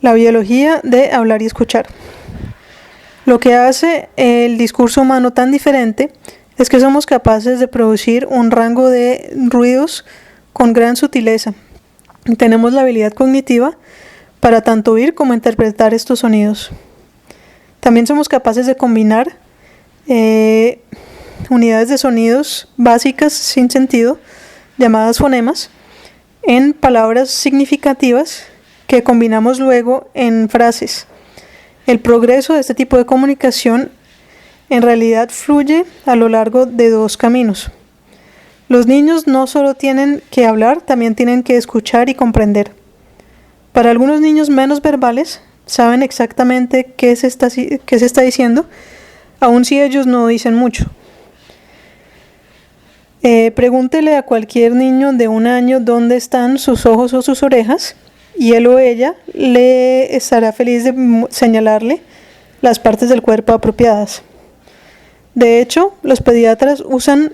La biología de hablar y escuchar. Lo que hace el discurso humano tan diferente es que somos capaces de producir un rango de ruidos con gran sutileza. Tenemos la habilidad cognitiva para tanto oír como interpretar estos sonidos. También somos capaces de combinar unidades de sonidos básicas sin sentido, llamadas fonemas, en palabras significativas que combinamos luego en frases. El progreso de este tipo de comunicación en realidad fluye a lo largo de dos caminos. Los niños no solo tienen que hablar, también tienen que escuchar y comprender. Para algunos niños menos verbales, saben exactamente qué se está diciendo, aun si ellos no dicen mucho. Pregúntele a cualquier niño de 1 año dónde están sus ojos o sus orejas, y él o ella le estará feliz de señalarle las partes del cuerpo apropiadas. De hecho, los pediatras usan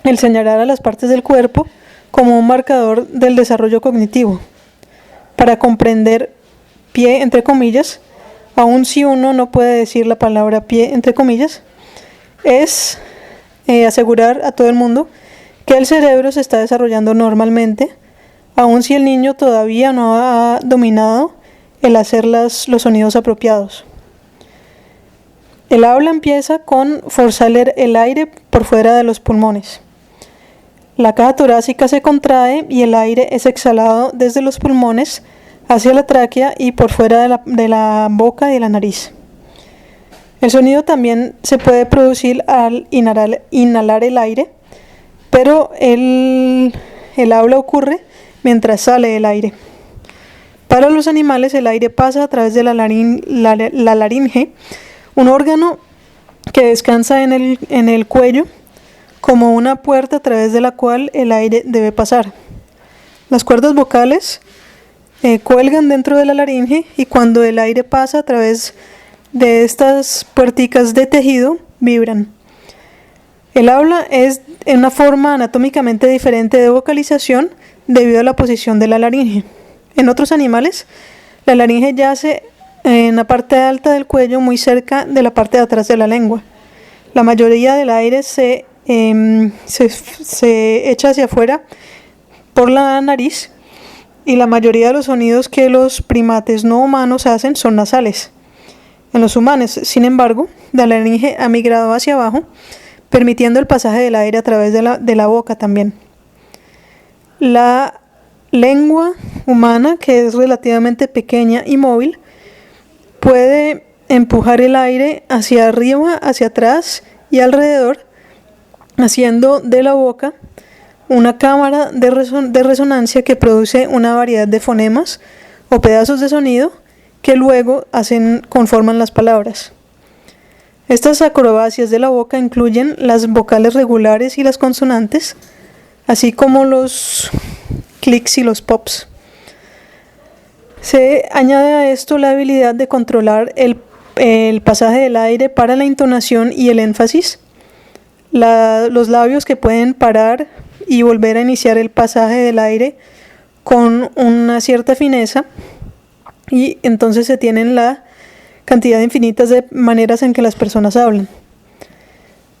el señalar a las partes del cuerpo como un marcador del desarrollo cognitivo. Para comprender pie entre comillas, aun si uno no puede decir la palabra pie entre comillas, es asegurar a todo el mundo que el cerebro se está desarrollando normalmente, aun si el niño todavía no ha dominado el hacer los sonidos apropiados. El habla empieza con forzar el aire por fuera de los pulmones. La caja torácica se contrae y el aire es exhalado desde los pulmones hacia la tráquea y por fuera de la boca y de la nariz. El sonido también se puede producir al inhalar el aire, pero el habla ocurre mientras sale el aire. Para los animales el aire pasa a través de la laringe, un órgano que descansa en el cuello como una puerta a través de la cual el aire debe pasar. Las cuerdas vocales cuelgan dentro de la laringe y cuando el aire pasa a través de estas puerticas de tejido, vibran. El habla es una forma anatómicamente diferente de vocalización debido a la posición de la laringe. En otros animales, la laringe yace en la parte alta del cuello, muy cerca de la parte de atrás de la lengua. La mayoría del aire se echa hacia afuera por la nariz y la mayoría de los sonidos que los primates no humanos hacen son nasales. En los humanos, sin embargo, la laringe ha migrado hacia abajo, permitiendo el pasaje del aire a través de la boca también. La lengua humana, que es relativamente pequeña y móvil, puede empujar el aire hacia arriba, hacia atrás y alrededor, haciendo de la boca una cámara de resonancia que produce una variedad de fonemas o pedazos de sonido que luego conforman las palabras. Estas acrobacias de la boca incluyen las vocales regulares y las consonantes, así como los clics y los pops. Se añade a esto la habilidad de controlar el pasaje del aire para la entonación y el énfasis, los labios que pueden parar y volver a iniciar el pasaje del aire con una cierta fineza, y entonces se tienen la cantidad infinitas de maneras en que las personas hablan.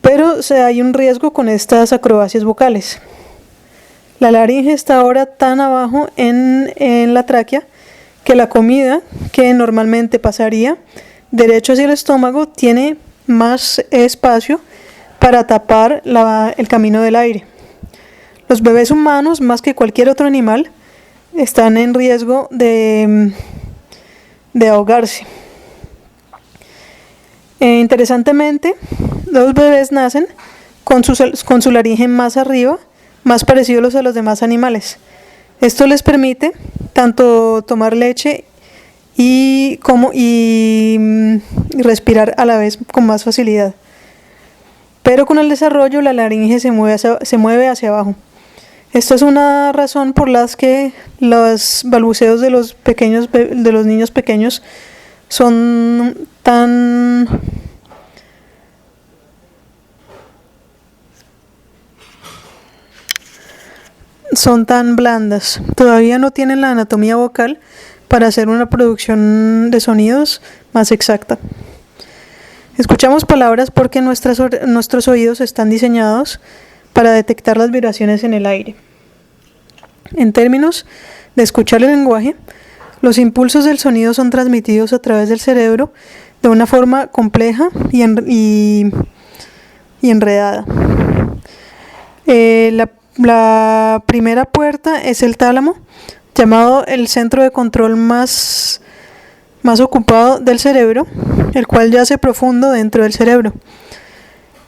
Pero hay un riesgo con estas acrobacias vocales. La laringe está ahora tan abajo en la tráquea que la comida, que normalmente pasaría derecho hacia el estómago, tiene más espacio para tapar el camino del aire. Los bebés humanos, más que cualquier otro animal, están en riesgo de ahogarse. Interesantemente, los bebés nacen con su laringe más arriba, más parecidos a los demás animales. Esto les permite tanto tomar leche y respirar a la vez con más facilidad. Pero con el desarrollo la laringe se mueve hacia abajo. Esta es una razón por la que los balbuceos de los niños pequeños son tan blandas. Todavía no tienen la anatomía vocal para hacer una producción de sonidos más exacta. Escuchamos palabras porque nuestros oídos están diseñados para detectar las vibraciones en el aire. En términos de escuchar el lenguaje, los impulsos del sonido son transmitidos a través del cerebro de una forma compleja y enredada. La primera puerta es el tálamo, llamado el centro de control más ocupado del cerebro, el cual yace profundo dentro del cerebro.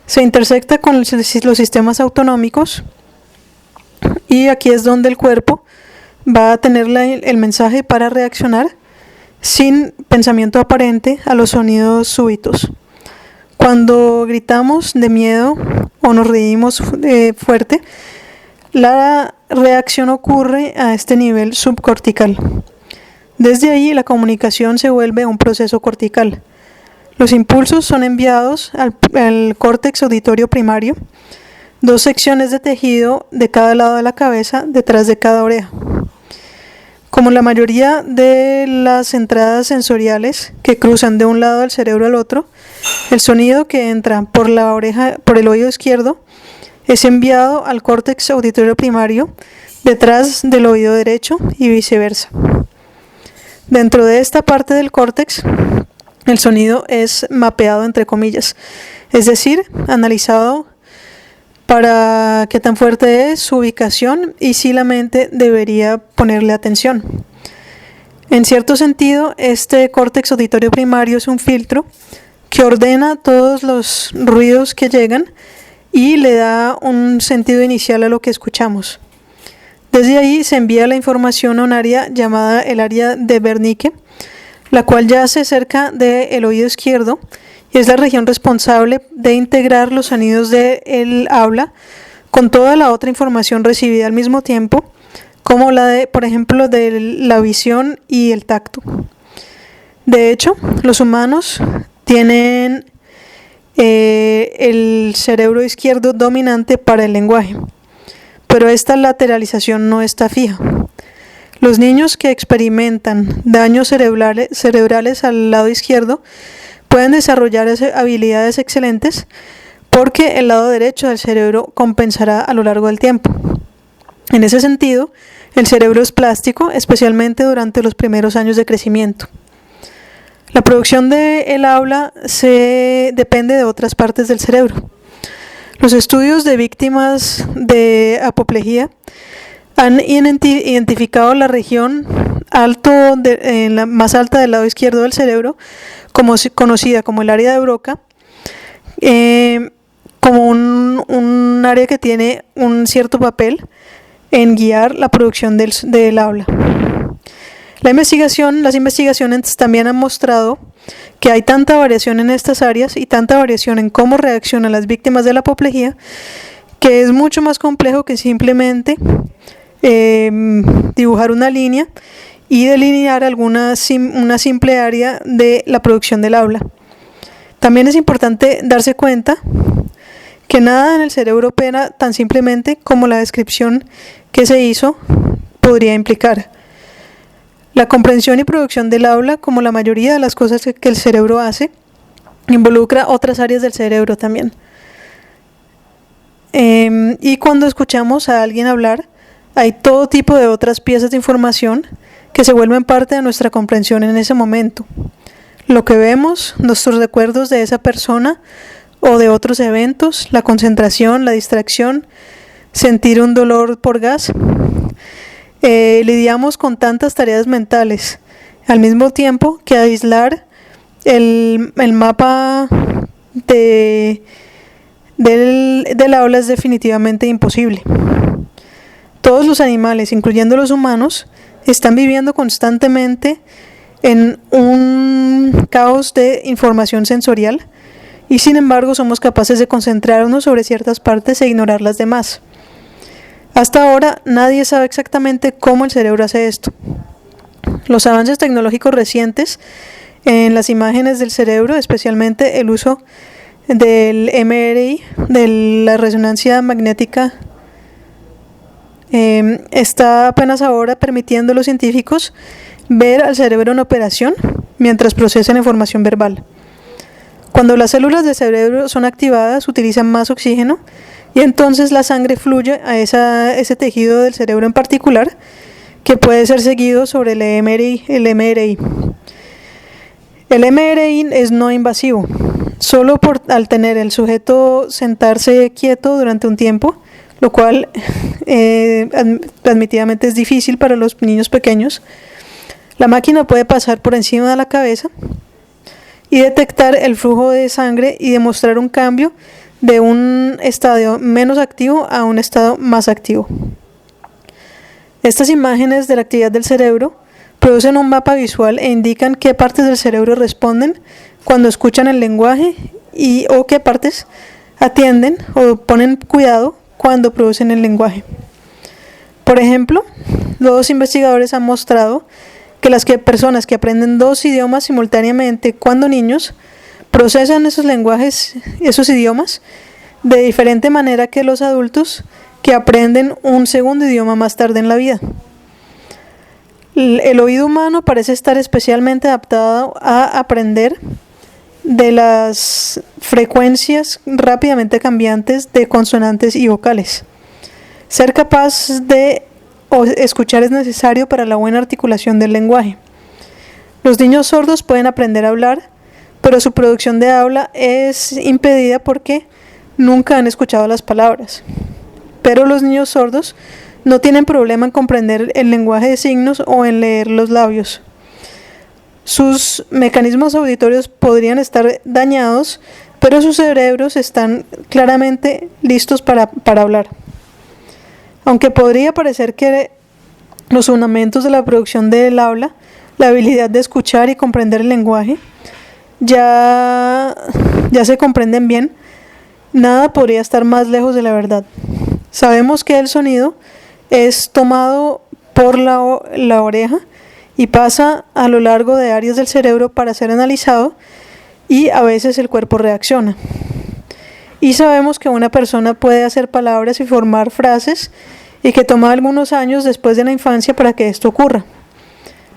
Se intersecta con los sistemas autonómicos y aquí es donde el cuerpo va a tener el mensaje para reaccionar sin pensamiento aparente a los sonidos súbitos. Cuando gritamos de miedo o nos reímos fuerte, la reacción ocurre a este nivel subcortical. Desde ahí la comunicación se vuelve un proceso cortical. Los impulsos son enviados al córtex auditorio primario, 2 secciones de tejido de cada lado de la cabeza detrás de cada oreja. Como la mayoría de las entradas sensoriales que cruzan de un lado del cerebro al otro, el sonido que entra por el oído izquierdo es enviado al córtex auditorio primario detrás del oído derecho y viceversa. Dentro de esta parte del córtex, el sonido es mapeado entre comillas, es decir, analizado para qué tan fuerte es su ubicación y si la mente debería ponerle atención. En cierto sentido, este córtex auditorio primario es un filtro que ordena todos los ruidos que llegan y le da un sentido inicial a lo que escuchamos. Desde ahí se envía la información a un área llamada el área de Wernicke, la cual yace cerca del oído izquierdo y es la región responsable de integrar los sonidos del habla con toda la otra información recibida al mismo tiempo, como la de, por ejemplo, de la visión y el tacto. De hecho, los humanos tienen el cerebro izquierdo dominante para el lenguaje, pero esta lateralización no está fija. Los niños que experimentan daños cerebrales al lado izquierdo pueden desarrollar habilidades excelentes porque el lado derecho del cerebro compensará a lo largo del tiempo. En ese sentido, el cerebro es plástico, especialmente durante los primeros años de crecimiento. La producción del habla depende de otras partes del cerebro. Los estudios de víctimas de apoplejía han identificado la región más alta del lado izquierdo del cerebro, conocida como el área de Broca, como un área que tiene un cierto papel en guiar la producción del habla. Las investigaciones también han mostrado que hay tanta variación en estas áreas y tanta variación en cómo reaccionan las víctimas de la apoplejía que es mucho más complejo que simplemente dibujar una línea y delinear una simple área de la producción del habla. También es importante darse cuenta que nada en el cerebro opera tan simplemente como la descripción que se hizo podría implicar. La comprensión y producción del habla, como la mayoría de las cosas que el cerebro hace, involucra otras áreas del cerebro también. Y cuando escuchamos a alguien hablar, hay todo tipo de otras piezas de información que se vuelven parte de nuestra comprensión en ese momento. Lo que vemos, nuestros recuerdos de esa persona o de otros eventos, la concentración, la distracción, sentir un dolor por gas. Lidiamos con tantas tareas mentales al mismo tiempo que aislar el mapa del habla es definitivamente imposible. Todos los animales, incluyendo los humanos, están viviendo constantemente en un caos de información sensorial y sin embargo somos capaces de concentrarnos sobre ciertas partes e ignorar las demás. Hasta ahora nadie sabe exactamente cómo el cerebro hace esto. Los avances tecnológicos recientes en las imágenes del cerebro, especialmente el uso del MRI, de la resonancia magnética está apenas ahora permitiendo a los científicos ver al cerebro en operación mientras procesan información verbal. Cuando las células del cerebro son activadas, utilizan más oxígeno y entonces la sangre fluye a ese tejido del cerebro en particular, que puede ser seguido sobre el MRI. El MRI es no invasivo. Solo al tener el sujeto sentarse quieto durante un tiempo, lo cual admitidamente es difícil para los niños pequeños, la máquina puede pasar por encima de la cabeza y detectar el flujo de sangre y demostrar un cambio de un estado menos activo a un estado más activo. Estas imágenes de la actividad del cerebro producen un mapa visual e indican qué partes del cerebro responden cuando escuchan el lenguaje o qué partes atienden o ponen cuidado cuando producen el lenguaje. Por ejemplo, los investigadores han mostrado que las personas que aprenden 2 idiomas simultáneamente cuando niños procesan esos idiomas de diferente manera que los adultos que aprenden un segundo idioma más tarde en la vida. El oído humano parece estar especialmente adaptado a aprender de las frecuencias rápidamente cambiantes de consonantes y vocales. Ser capaz de escuchar es necesario para la buena articulación del lenguaje. Los niños sordos pueden aprender a hablar, pero su producción de habla es impedida porque nunca han escuchado las palabras. Pero los niños sordos no tienen problema en comprender el lenguaje de signos o en leer los labios. Sus mecanismos auditorios podrían estar dañados, pero sus cerebros están claramente listos para hablar. Aunque podría parecer que los fundamentos de la producción del habla, la habilidad de escuchar y comprender el lenguaje, ya se comprenden bien, nada podría estar más lejos de la verdad. Sabemos que el sonido es tomado por la oreja y pasa a lo largo de áreas del cerebro para ser analizado y a veces el cuerpo reacciona. Y sabemos que una persona puede hacer palabras y formar frases y que toma algunos años después de la infancia para que esto ocurra.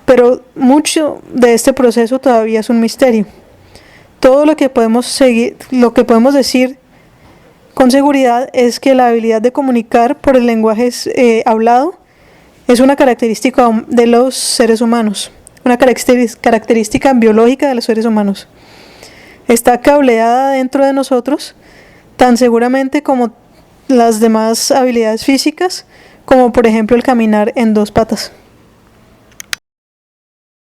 Pero mucho de este proceso todavía es un misterio. Todo lo que podemos decir con seguridad es que la habilidad de comunicar por el lenguaje hablado es una característica de los seres humanos, una característica biológica de los seres humanos. Está cableada dentro de nosotros, tan seguramente como las demás habilidades físicas, como por ejemplo el caminar en 2 patas.